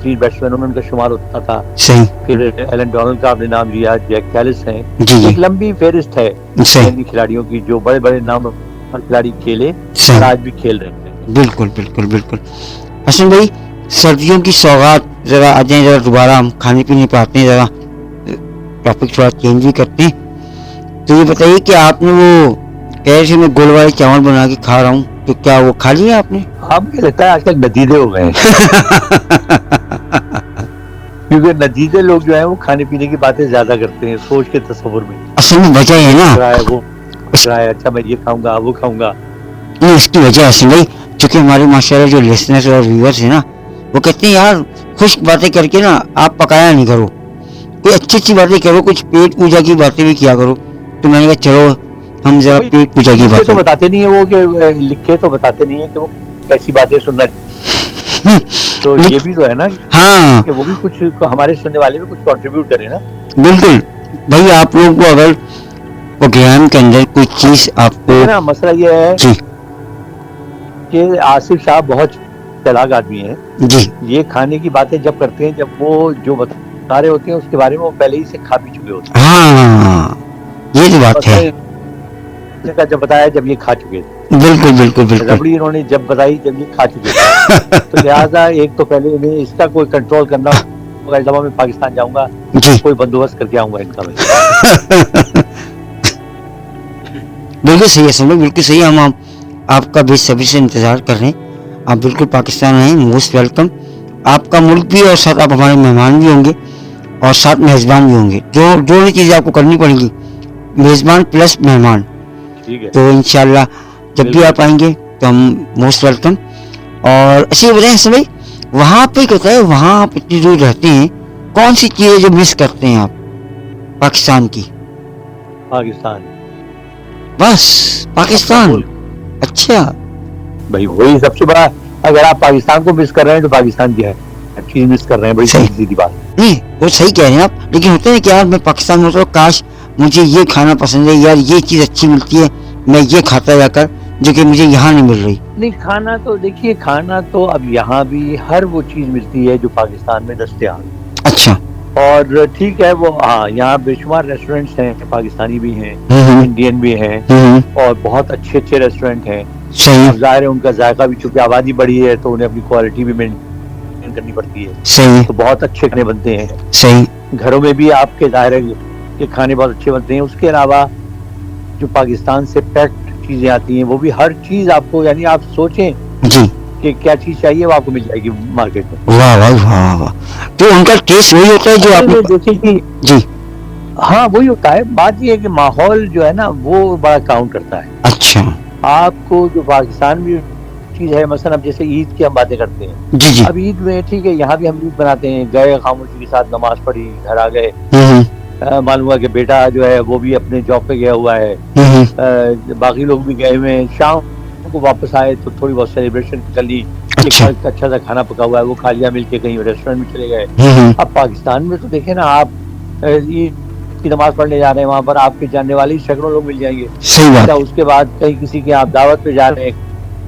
تین بیٹسمینوں میں ان کا شمار ہوتا تھا. صحیح. پھر ایلن ڈونلڈ کا آپ نے نام لیا, جیک کیلس ہیں. جی جی ایک لمبی فہرست ہے صحیح. کھلاڑیوں کی جو بڑے بڑے نام اور کھلاڑی کھیلے اور صحیح. آج بھی کھیل رہے ہیں. بالکل بالکل بالکل. حسن بھائی سردیوں کی سوغات ذرا آ جائیں, ذرا دوبارہ ہم کھانے پینے پہ آتے ہیں, ذرا ٹاپک تھوڑا چینج بھی کرتے ہیں. تو یہ بتائیے کہ آپ نے وہ کہہ رہے تھے میں گول والے چاول بنا کے کھا رہا ہوں, تو کیا وہ کھا لیا آپ نے؟ اب مجھے لگتا ہے آج تک ندیدے ہو گئے ہیں کیونکہ ندیدے لوگ جو ہیں وہ کھانے پینے کی باتیں زیادہ کرتے ہیں سوچ کے تصور میں. اصل میں وجہ ہے نا, وہ اچھا میں یہ کھاؤں گا وہ کھاؤں گا. نہیں اس کی وجہ اصل بھائی چونکہ ہمارے ماشاءاللہ جو لسنرز اور ویورز ہیں نا وہ کہتے ہیں یار خشک باتیں کر کے نا آپ پکایا نہیں کرو, کوئی اچھی اچھی باتیں کرو, کچھ پیٹ پوجا کی باتیں بھی کیا کرو. تو میں نے کہا چلو ہم ذرا پیٹ پوجا کی باتیں. تو بتاتے نہیں ہیں وہ کہ لکھے تو بتاتے نہیں ہیں کہ وہ کیسی باتیں سننا, تو یہ بھی تو ہے نا ہاں کہ وہ بھی کچھ ہمارے سننے والے بھی کچھ کنٹریبیوٹ کریں نا. بالکل بھائی آپ لوگوں کو اگر پروگرام کے اندر کوئی چیز آپ کو نا, مسئلہ یہ ہے جی کہ آصف صاحب بہت چلاک آدمی ہیں. جی یہ کھانے کی باتیں جب کرتے ہیں جب وہ جو بتا رہے ہوتے ہیں اس کے بارے میں وہ پہلے ہی سے کھا پی چکے ہوتے ہیں. ہاں یہ تو بات ہے. جب بتایا جب یہ کھا چکے تھے. بالکل بالکل بالکل. ربڑی انہوں نے جب بتائی جب یہ کھا چکے تھے, تو لہٰذا ایک تو پہلے انہیں اس کا کوئی کنٹرول کرنا ہوگا. اس دفعہ میں پاکستان جاؤں گا جی کوئی بندوبست کر کے آؤں گا ان کا میں. بالکل صحیح ہے سمجھ, بالکل صحیح. ہم آپ کا بے صبری سے انتظار کر رہے ہیں. آپ بالکل پاکستان آئیں, موسٹ ویلکم. آپ کا ملک بھی اور ساتھ آپ ہمارے مہمان بھی ہوں گے اور ساتھ میزبان بھی ہوں گے. جو چیزیں آپ کو کرنی پڑیں گی, میزبان پلس مہمان. تو انشاءاللہ جب بھی آپ آئیں گے تو ہم موسٹ ویلکم. اور اچھا بتائیں حسن بھائی وہاں پہ کیا ہوتا ہے, وہاں آپ اتنی دور رہتے ہیں, کون سی چیزیں جو مس کرتے ہیں آپ پاکستان کی؟ پاکستان بس پاکستان. اچھا بھائی وہی سب سے بڑا, اگر آپ پاکستان کو مس کر رہے ہیں تو پاکستان کی ہے چیز مس کر رہے ہیں. بڑی سیدھی بات نہیں, وہ صحیح کہہ رہے ہیں آپ, لیکن ہوتا ہے کہ یار میں پاکستان میں ہوتا ہوں, کاش مجھے یہ کھانا پسند ہے یار, یہ چیز اچھی ملتی ہے, میں یہ کھاتا جا کر جو کہ مجھے یہاں نہیں مل رہی. نہیں کھانا تو دیکھیے, کھانا تو اب یہاں بھی ہر وہ چیز ملتی ہے جو پاکستان میں دستیاب. اچھا اور ٹھیک ہے وہ, ہاں یہاں بے شمار ریسٹورینٹس ہیں, پاکستانی بھی ہیں, انڈین بھی ہیں, اور بہت اچھے اچھے ریسٹورینٹ ہیں. اب ظاہر ہے ان کا ذائقہ بھی, چونکہ آبادی بڑی ہے تو انہیں اپنی کوالٹی بھی مینٹین کرنی پڑتی ہے. صحیح. تو بہت اچھے کھانے بنتے ہیں. صحیح. گھروں میں بھی آپ کے ظاہر ہے کہ کھانے بہت اچھے بنتے ہیں. اس کے علاوہ جو پاکستان سے پیکڈ چیزیں آتی ہیں وہ بھی ہر چیز آپ کو, یعنی آپ سوچیں جی کہ کیا چیز چاہیے وہ آپ کو مل جائے گی مارکیٹ میں. واہ واہ واہ واہ. تو ان کا ٹیسٹ وہی ہوتا ہے جو آپ دیکھیں کہ جی ہاں وہی ہوتا ہے. بات یہ ہے کہ ماحول جو ہے نا وہ بڑا کاؤنٹ کرتا ہے. اچھا آپ کو جو پاکستان میں چیز ہے, مثلا اب جیسے عید کی ہم باتیں کرتے ہیں, جی جی اب عید میں ٹھیک ہے یہاں بھی ہم عید بناتے ہیں, گئے خاموشی کے ساتھ نماز پڑھی, گھر آ گئے, معلوم ہوا کہ بیٹا جو ہے وہ بھی اپنے جاب پہ گیا ہوا ہے, باقی لوگ بھی گئے ہوئے ہیں, شام کو واپس آئے تو تھوڑی بہت سیلیبریشن کر لی, اچھا سا کھانا پکا ہوا ہے وہ کھا لیا, مل کے کہیں ریسٹورینٹ میں چلے گئے. اب پاکستان میں تو دیکھیں نا, آپ عید کی نماز پڑھنے جا رہے ہیں, وہاں پر آپ کے جاننے والے سینکڑوں لوگ مل جائیں گے. اس کے بعد کہیں کسی کے آپ دعوت پہ جا رہے ہیں,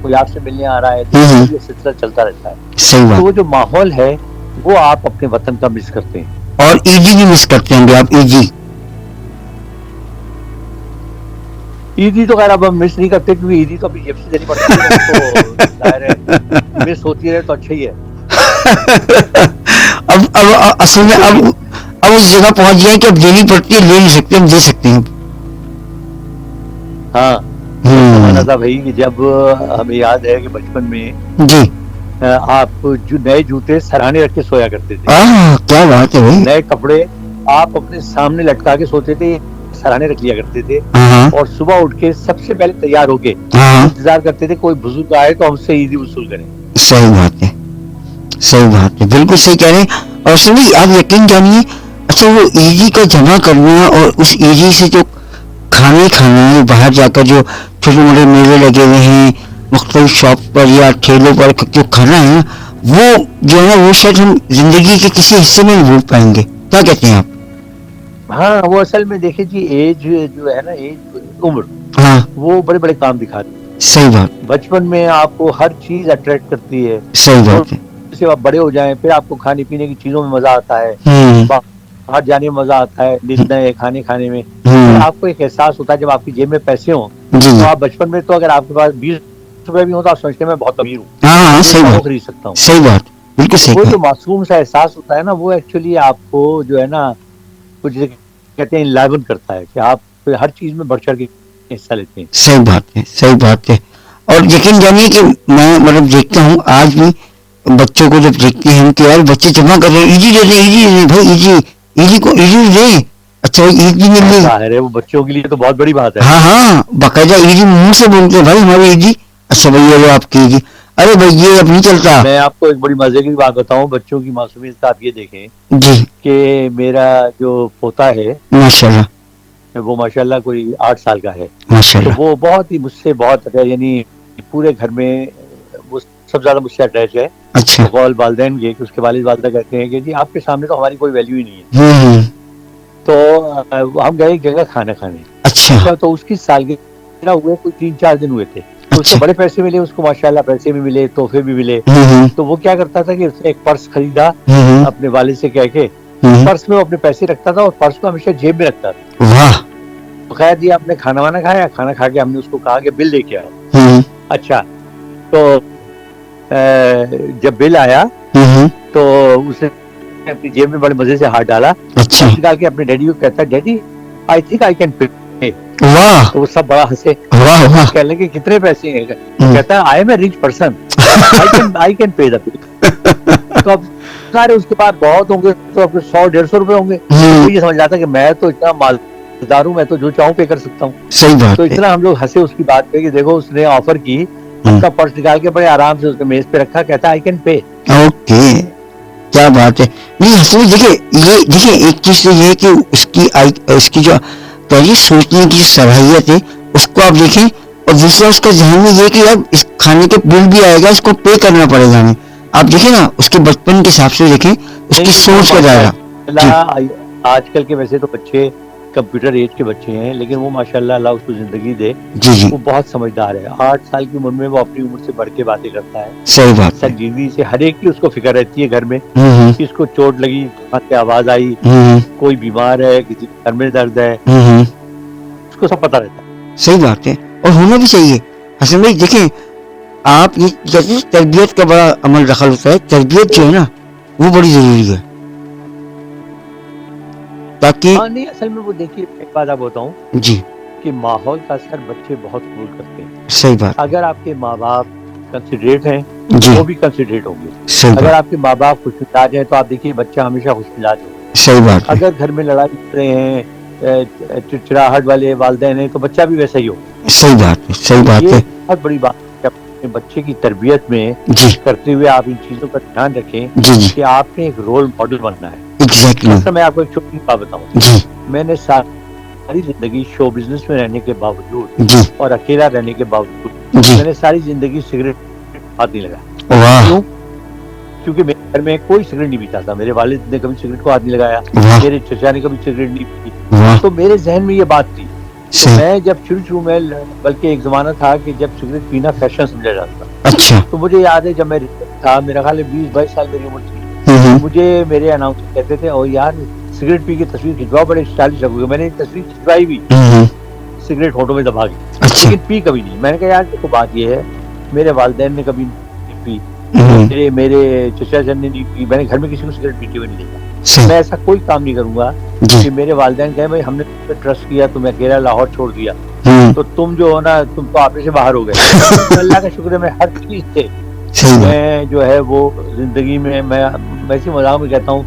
کوئی آپ سے ملنے آ رہا ہے, تو یہ سلسلہ چلتا رہتا ہے. تو وہ جو ماحول ہے وہ آپ اپنے وطن کا مس کرتے ہیں. اور ایجی بھی مس کرتے ہیں آپ؟ عیدی تو خیر اب ہم مس نہیں کرتے, کیونکہ عیدی تو ابھی جب سے دینی پڑتی ہے تو ظاہر ہے مس ہوتی رہے تو اچھا ہی ہے. اب اصل میں اب اس جگہ پہنچ گئے کہ اب دینی پڑتی ہے, لے نہیں سکتے, ہم دے سکتے ہیں. ہاں زمانہ تھا بھائی کہ جب ہمیں یاد ہے کہ بچپن میں جی آپ جو نئے جوتے سرہانے رکھ کے سویا کرتے تھے. کیا بات ہے بھائی. نئے کپڑے آپ اپنے سامنے لٹکا کے سوتے تھے, سرہانے رکھ لیا کرتے تھے, اور صبح اٹھ کے سب سے پہلے تیار ہو کے انتظار کرتے تھے کوئی بزرگ آئے تو ہم سے عیدی وصول کریں. صحیح بات ہے, صحیح بات ہے, بالکل صحیح کہہ رہے ہیں. اور سنیے آپ یقین جانیے, اچھا وہ عیدی کا جمع کرنا اور اس عیدی سے جو کھانے کھانا, باہر جا کر جو چھوٹے موٹے میلے لگے ہوئے ہیں مختلف شاپ پر یا ٹھیلوں پر جو کھانا ہے نا, وہ جو ہے نا وہ شاید ہم زندگی کے کسی حصے میں نہیں بھول پائیں گے. کیا کہتے ہیں آپ؟ ہاں وہ اصل میں دیکھیں جی, ایج جو ہے نا, ایج عمر, ہاں وہ بڑے بڑے کام دکھاتی ہے. صحیح بات. بچپن میں آپ کو ہر چیز اٹریکٹ کرتی ہے. صحیح بات ہے. سے آپ بڑے ہو جائیں پھر آپ کو کھانے پینے کی چیزوں میں مزہ آتا ہے, باہر جانے میں مزہ آتا ہے, نئے کھانے کھانے میں. پھر آپ کو ایک احساس ہوتا ہے جب آپ کی جیب میں پیسے ہوں. تو آپ بچپن میں تو اگر آپ کے پاس 20 روپے بھی ہوں تو آپ سوچتے ہیں میں بہت امیر ہوں, ہاں صحیح بات, خرید سکتا ہوں. صحیح بات, بالکل صحیح. وہ جو معصوم سا احساس ہوتا ہے نا, وہ ایکچولی آپ کو جو ہے نا کچھ کہتے ہیں انلائون کرتا ہے کہ آپ ہر چیز میں بڑھ چڑھ کے حصہ لیتے ہیں. صحیح بات ہے, صحیح بات ہے. اور یقین جانیے کہ میں مطلب دیکھتا ہوں آج بھی بچوں کو جب دیکھتے ہیں کہ یار بچے جمع کر رہے ہیں, ایزی دے دیں, ایزی دے دیں بھائی, ایزی ایزی کو ایزی دیں. اچھا بھائی عید بھی مل گئی, ظاہر ہے وہ بچوں کے لیے تو بہت بڑی بات ہے. ہاں ہاں, باقاعدہ ایزی منہ سے بولتے ہیں بھائی ہماری ایزی. اچھا بھائی یہ لو آپ کی ایزی. ارے بھائی یہ اب نہیں چلتا. میں آپ کو ایک بڑی مزے کی بات بتاؤں, بچوں کی معصومیت کا آپ یہ دیکھیں جی کہ میرا جو پوتا ہے ماشاء اللہ, وہ ماشاءاللہ کوئی 8 سال کا ہے. ماشاء تو اللہ, وہ بہت ہی مجھ سے بہت یعنی پورے گھر میں وہ سب زیادہ مجھ سے اٹیچ ہے. اچھا, بقول والدین کے کہ اس کے والد والدہ کہتے ہیں کہ جی آپ کے سامنے تو ہماری کوئی ویلیو ہی نہیں ہے. تو ہم گئے ایک جگہ کھانا کھانے. اچھا تو اس کی سالگرہ ہوئے کوئی 3-4 دن ہوئے تھے. تو اس کو بڑے پیسے ملے, اس کو ماشاءاللہ پیسے بھی ملے, تحفے بھی ملے. تو وہ کیا کرتا تھا کہ اس نے ایک پرس خریدا اپنے والد سے کہہ کے. پرس میں وہ اپنے پیسے رکھتا تھا اور پرس کو ہمیشہ جیب میں رکھتا تھا. واہ, تو خیر جی آپ نے کھانا وانا کھایا, کھانا کھا کے ہم نے اس کو کہا کہ بل لے کے آؤ. اچھا, تو جب بل آیا تو اس نے اپنی جیب میں بڑے مزے سے ہاتھ ڈالا, نکال کے اپنے ڈیڈی کو کہتا ہے daddy I think I can پے. تو وہ سب بڑا ہنسے, کہنے لگے کتنے پیسے ہیں. کہتا ہے I am a rich person, I can pay the bill. تو اب سارے اس کے پاس بہت ہوں گے تو 100-150 روپے ہوں گے. تو یہ سمجھ جاتا کہ میں تو اتنا مالدار ہوں, میں تو جو چاہوں پے کر سکتا ہوں. صحیح بات. تو اتنا ہم لوگ ہنسے اس کی بات پہ کہ دیکھو اس نے آفر کی, اپنا پرس نکال کے بڑے آرام سے اس نے میز پہ رکھا, کہتا ہے آئی کین پے. اوکے, کیا بات ہے. نہیں حسن دیکھیے, یہ دیکھیے ایک چیز تو یہ ہے کہ اس کی جو پہلی سوچنے کی صلاحیت ہے اس کو آپ دیکھیں, اور دوسرا اس کا ذہن میں یہ کہ یار اس کھانے کے بل بھی آئے گا, اس کو پے کرنا پڑے گا ہمیں. آپ دیکھیں نا اس کے بچپن کے حساب سے دیکھیں اس کی سوچ کا دائرہ. آج کل کے ویسے تو بچے کمپیوٹر ایج کے بچے ہیں, لیکن وہ ماشاءاللہ اللہ اس کو زندگی دے, وہ بہت سمجھدار ہے. 8 سال کی عمر میں وہ اپنی عمر سے بڑھ کے باتیں کرتا ہے. صحیح بات, سنجیدگی سے ہر ایک کی اس کو فکر رہتی ہے گھر میں. کس کو چوٹ لگی, کی آواز آئی, کوئی بیمار ہے, کسی گھر میں درد ہے, اس کو سب پتہ رہتا ہے. صحیح بات ہے, اور ہونا بھی چاہیے. حسن بھائی دیکھیں آپ یہ تربیت کا بڑا عمل دخل ہوتا ہے. تربیت جو ہے نا وہ بڑی ضروری ہے تاکہ نہیں اصل میں وہ دیکھیے ایک بات آپ بتاؤں جی کہ ماحول کا اثر بچے بہت قبول کرتے ہیں. صحیح بات. اگر آپ کے ماں باپ کنسیڈریٹ ہیں جی وہ بھی کنسیڈریٹ ہوں گے. صحیح اگر بات, آپ کے ماں باپ خوش مزاج ہیں تو آپ دیکھیے بچہ ہمیشہ خوش مزاج ہوگا. صحیح بات. اگر گھر میں لڑائی کر رہے ہیں, چڑچڑاہٹ والے والدین ہیں, تو بچہ بھی ویسا ہی ہوگا. صحیح بات ہے, صحیح بات یہ ہے. بہت بڑی بات ہے اپنے بچے کی تربیت میں جی کرتے ہوئے آپ ان چیزوں کا دھیان رکھیں جی جی کہ آپ نے ایک رول ماڈل بننا ہے. ایگزیکٹلی. مثلا میں آپ کو ایک چھوٹی بات بتاؤں, جی میں نے ساری زندگی شو بزنس میں رہنے کے باوجود جی اور اکیلا رہنے کے باوجود جی, میں نے ساری زندگی سگریٹ ہاتھ نہیں لگایا. واہ کیوں؟ کیونکہ میرے گھر میں کوئی سگریٹ نہیں پیتا تھا. میرے والد نے کبھی سگریٹ کو ہاتھ نہیں لگایا, واہ میرے چچا نے کبھی سگریٹ نہیں پی. واہ, تو میرے ذہن میں یہ بات تھی. تو صحیح. میں جب شروع میں بلکہ ایک زمانہ تھا کہ جب سگریٹ پینا فیشن سمجھا جاتا تھا. اچھا, تو مجھے یاد ہے جب میں تھا, میرا خیال ہے 20-22 سال میری عمر تھی, مجھے میرے اناؤنسر کہتے تھے او یار سگریٹ پی کے تصویر کھنچواؤ, بڑے اسٹائلش لگو گے. میں نے تصویر کھنچوائی بھی سگریٹ ہونٹوں میں دبا کے, اچھا, لیکن پی کبھی نہیں. میں نے کہا یار دیکھو بات یہ ہے, میرے والدین نے کبھی نہیں پی, میرے چچا جن نے نہیں پی, میں نے گھر میں کسی کو سگریٹ پیتے ہوئے نہیں دیکھا. میں ایسا کوئی کام نہیں کروں گا کہ میرے والدین کہیں بھائی ہم نے تم پہ ٹرسٹ کیا, تمہیں اکیلا لاہور چھوڑ دیا, تو تم جو ہو نا تم تو آپے سے باہر ہو گئے. اللہ کا شکر ہے میں ہر چیز سے میں جو ہے وہ زندگی میں ویسی مذاق میں کہتا ہوں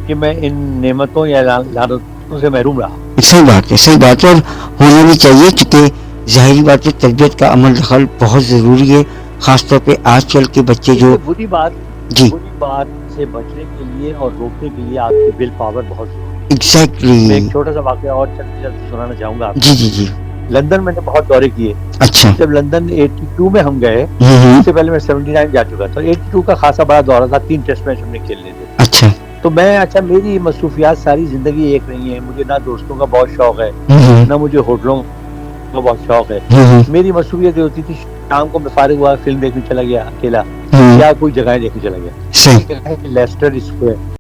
کہ میں ان نعمتوں یا لعنتوں سے محروم رہا. صحیح بات ہے, صحیح بات ہے, اور ہونا بھی چاہیے کیونکہ ظاہری بات ہے تربیت کا عمل دخل بہت ضروری ہے, خاص طور پہ آج کل کے بچے جو بری بات جی بری بات سے بچنے کے لیے اور روکنے کے لیے آپ کی ول پاور بہت ضروری ہے. ایگزیکٹلی. میں ایک چھوٹا سا واقعہ اور جلدی سنانا چاہوں گا. جی جی جی. لندن میں نے بہت دورے کیے. اچھا, جب لندن 82 میں ہم گئے, اس سے پہلے میں 79 جا چکا تھا. 82 کا خاصا بڑا دورہ تھا, 3 ٹیسٹ میچ ہم نے کھیلنے تھے. اچھا, تو میری مصروفیات ساری زندگی ایک نہیں ہے. مجھے نہ دوستوں کا بہت شوق ہے, نہ مجھے ہوٹلوں کا بہت شوق ہے. میری مصروفیت یہ ہوتی تھی شام کو میں فارغ ہوا فلم دیکھنے چلا گیا اکیلا یا کوئی جگہیں دیکھنے چلا گیا. Leicester square